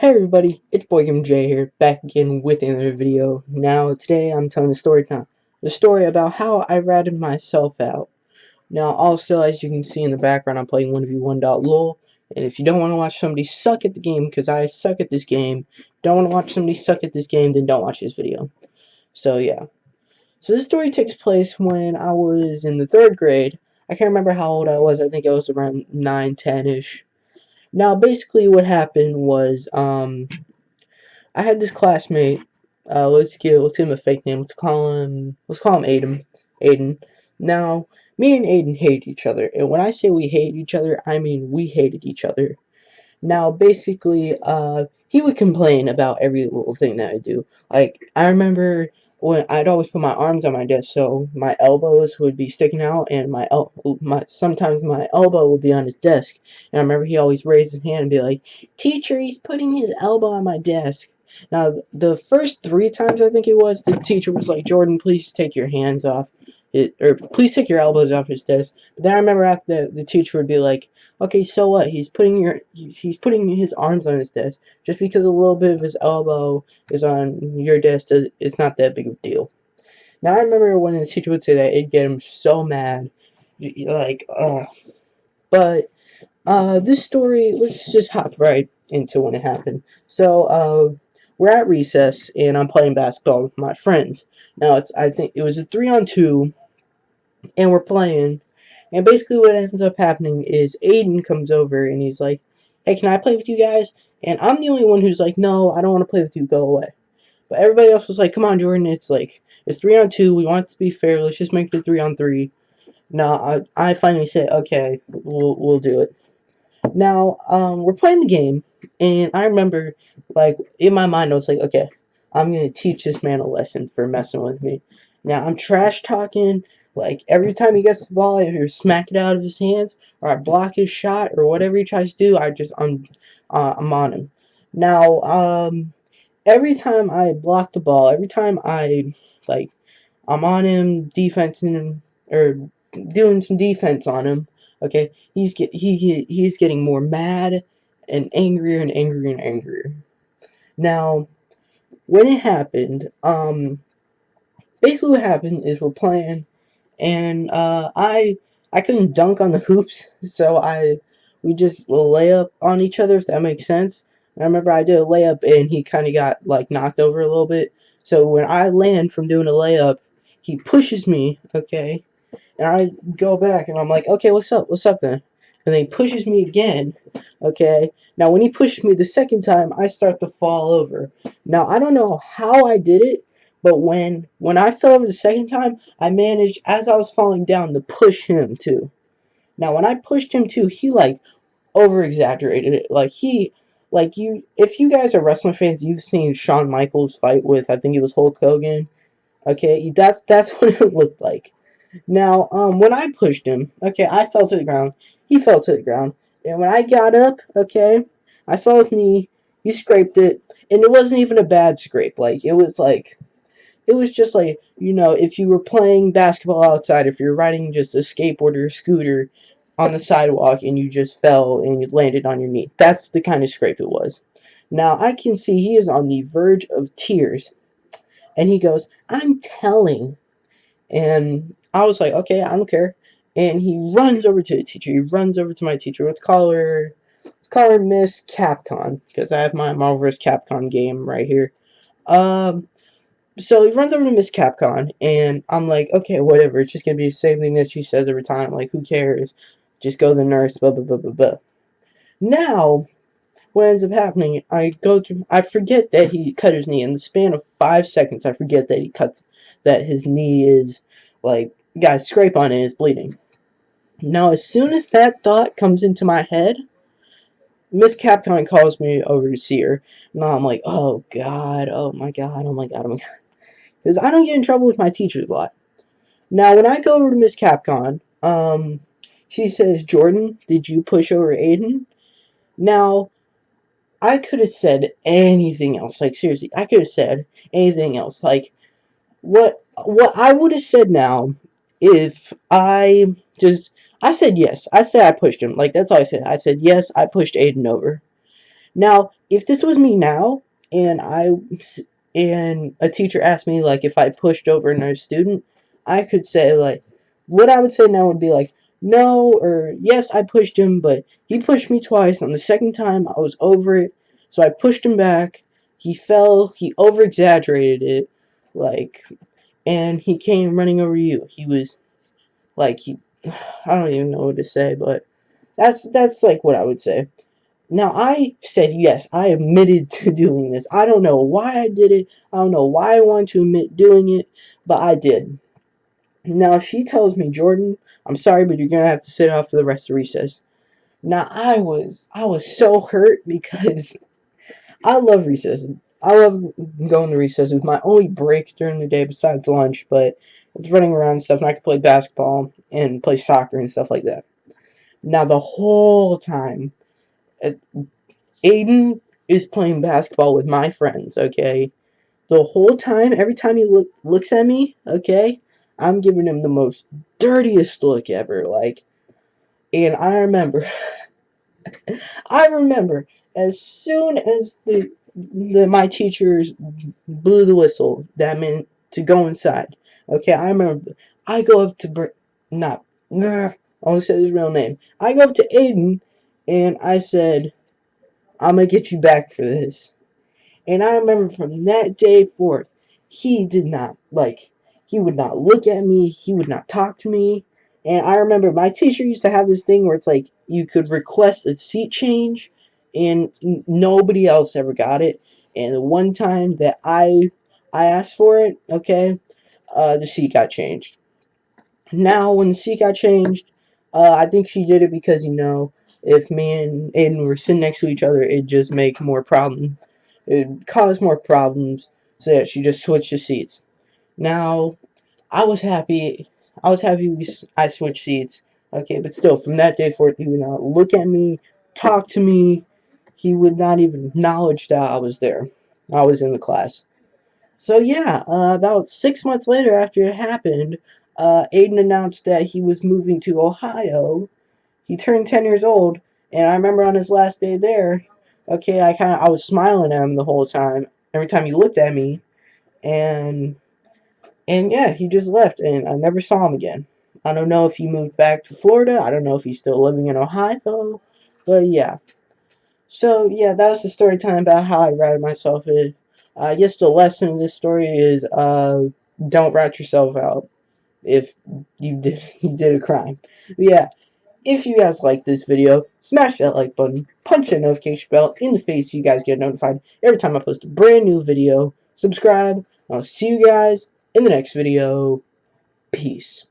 Hey everybody, it's Boy Game J here, back again with another video. Now, today I'm telling the story time. The story about how I ratted myself out. Now, also, as you can see in the background, I'm playing 1v1.lol. And if you don't want to watch somebody suck at the game, because I suck at this game, don't want to watch somebody suck at this game, then don't watch this video. So, yeah. So, this story takes place when I was in the 3rd grade. I can't remember how old I was. I think I was around 9, 10-ish. Now, basically what happened was, I had this classmate. Let's give him a fake name. Let's call him Aiden. Aiden. Now, me and Aiden hate each other, and when I say we hate each other, I mean we hated each other. Now, basically, he would complain about every little thing that I do. Like, I remember when I'd always put my arms on my desk, so my elbows would be sticking out, and sometimes my elbow would be on his desk. And I remember he always raised his hand and be like, "Teacher, he's putting his elbow on my desk." Now, the first 3 times I think it was, the teacher was like, "Jordan, please take your hands off it, or please take your elbows off his desk." But then I remember after the teacher would be like, "Okay, so what? He's putting his arms on his desk. Just because a little bit of his elbow is on your desk, it's not that big of a deal." Now I remember when the teacher would say that, it'd get him so mad, like, But this story, let's just hop right into when it happened. So we're at recess and I'm playing basketball with my friends. Now I think it was a 3-on-2, and we're playing. And basically what ends up happening is Aiden comes over and he's like, "Hey, can I play with you guys?" And I'm the only one who's like, "No, I don't want to play with you, go away." But everybody else was like, "Come on, Jordan, it's 3-on-2, we want it to be fair, let's just make it 3-on-3. Now, I finally said, "Okay, we'll do it." Now, we're playing the game, and I remember, like, in my mind, I was like, "Okay, I'm gonna teach this man a lesson for messing with me." Now, I'm trash talking, like, every time he gets the ball, I either smack it out of his hands, or I block his shot, or whatever he tries to do, I'm on him. Now, every time I block the ball, every time like, I'm on him, defensing, or doing some defense on him. Okay, he's getting more mad and angrier and angrier and angrier. Now, when it happened, basically what happened is we're playing, and I couldn't dunk on the hoops, so we just lay up on each other, if that makes sense. And I remember I did a layup and he kind of got like knocked over a little bit. So when I land from doing a layup, he pushes me, okay, and I go back and I'm like, "Okay, what's up then?" And then he pushes me again, okay. Now when he pushes me the second time, I start to fall over. Now I don't know how I did it, but when I fell over the second time, I managed, as I was falling down, to push him too. Now when I pushed him too, he like over exaggerated it. If you guys are wrestling fans, you've seen Shawn Michaels fight with, I think it was Hulk Hogan. Okay, that's what it looked like. Now, when I pushed him, okay, I fell to the ground. He fell to the ground. And when I got up, okay, I saw his knee. He scraped it, and it wasn't even a bad scrape. It was just like, if you were playing basketball outside, if you're riding just a skateboard or a scooter on the sidewalk and you just fell and you landed on your knee. That's the kind of scrape it was. Now, I can see he is on the verge of tears, and he goes, "I'm telling." And I was like, "Okay, I don't care." And he runs over to the teacher. He runs over to my teacher. Let's call her Miss Capcom, because I have my Marvel vs. Capcom game right here. Um, so he runs over to Miss Capcom, and I'm like, "Okay, whatever. It's just gonna be the same thing that she says every time. Like, who cares? Just go to the nurse." Blah blah blah blah blah. Now, what ends up happening? I forget that he cut his knee in the span of 5 seconds. I forget that his knee is like got a scrape on it and is bleeding. Now, as soon as that thought comes into my head, Miss Capcom calls me over to see her. Now I'm like, "Oh God, oh my God, oh my God, oh my God," because I don't get in trouble with my teachers a lot. Now, when I go over to Miss Capcom, she says, "Jordan, did you push over Aiden?" Now, I could have said anything else. Like, seriously, I could have said anything else. Like, what I would have said now if I said yes. I said I pushed him. Like, that's all I said. I said yes, I pushed Aiden over. Now, if this was me now, and and a teacher asked me like if I pushed over another student, I could say like, what I would say now would be like, no, or yes, I pushed him, but he pushed me twice. On the second time, I was over it, so I pushed him back. He fell. He over exaggerated it, like, and he came running over you. He was like I don't even know what to say, but that's like what I would say. Now, I said yes, I admitted to doing this. I don't know why I did it. I don't know why I wanted to admit doing it, but I did. Now, she tells me, Jordan, I'm sorry, but you're going to have to sit out for the rest of recess. Now, I was so hurt because I love recess. I love going to recess. It's my only break during the day besides lunch, but it's running around and stuff, and I can play basketball and play soccer and stuff like that. Now, the whole time, uh, Aiden is playing basketball with my friends, okay? The whole time, every time he looks at me, okay, I'm giving him the most dirtiest look ever, like, and I remember as soon as my teachers blew the whistle, that meant to go inside. Okay, I remember I go up to not I want to say his real name. I go up to Aiden and I said, I'm gonna get you back for this. And I remember from that day forth, he did not, like, he would not look at me, he would not talk to me. And I remember my teacher used to have this thing where it's like you could request a seat change, and nobody else ever got it. And the one time that I asked for it, okay, the seat got changed. Now, when the seat got changed, I think she did it because, if me and Aiden were sitting next to each other, it'd just make more problems. It'd cause more problems, so yeah, she just switched the seats. Now, I was happy. I switched seats. Okay, but still, from that day forth, he would not look at me, talk to me. He would not even acknowledge that I was there. I was in the class. So yeah, about 6 months later after it happened, Aiden announced that he was moving to Ohio. He turned 10 years old, and I remember on his last day there, okay, I was smiling at him the whole time. Every time he looked at me, and yeah, he just left, and I never saw him again. I don't know if he moved back to Florida. I don't know if he's still living in Ohio, but yeah. So yeah, that was the story time about how I ratted myself. I guess the lesson of this story is don't rat yourself out if you did a crime. But yeah, if you guys like this video, smash that like button, punch that notification bell in the face so you guys get notified every time I post a brand new video. Subscribe. I'll see you guys in the next video. Peace.